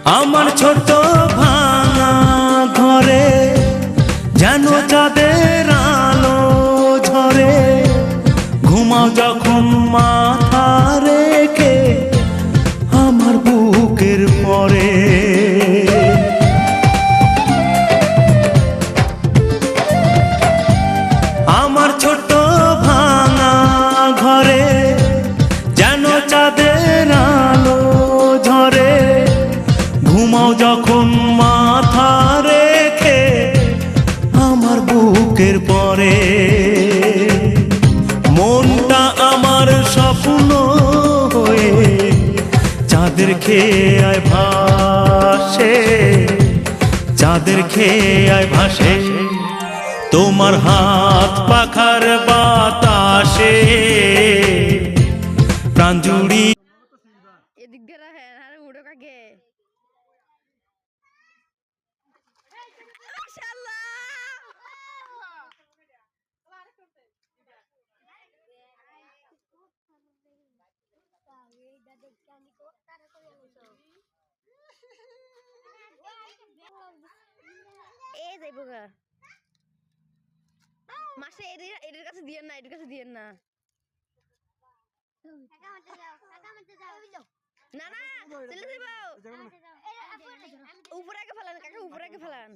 আমার ছোট ভাঙা ঘরে যেন চাঁদের আলো ঝরে, ঘুমাও যখন মাথা রেখে আমার বুকের পরে। আমার ছোট ভাঙা ঘরে যেন চাঁদের আলো ঝরে, ঘুমাও যখন মাথা রেখে আমার বুকের পরে। মনটা আমার স্বপ্ন হয়ে চাঁদের খেয়ায় ভাসে, চাঁদের খেয়ায় ভাসে। তোমার হাত পাখার বাতাসে প্রাণ জুড়ি। এদিক দিয়ে রাখেন আর উড়ো কাকে। এই যাইব গা মাসে এদের কাছে দিয়েন না, এদের কাছে দিয়েন না। না না চলে যাইব উপরে আগে ফেলান কাকা, উপরে আগে ফেলান।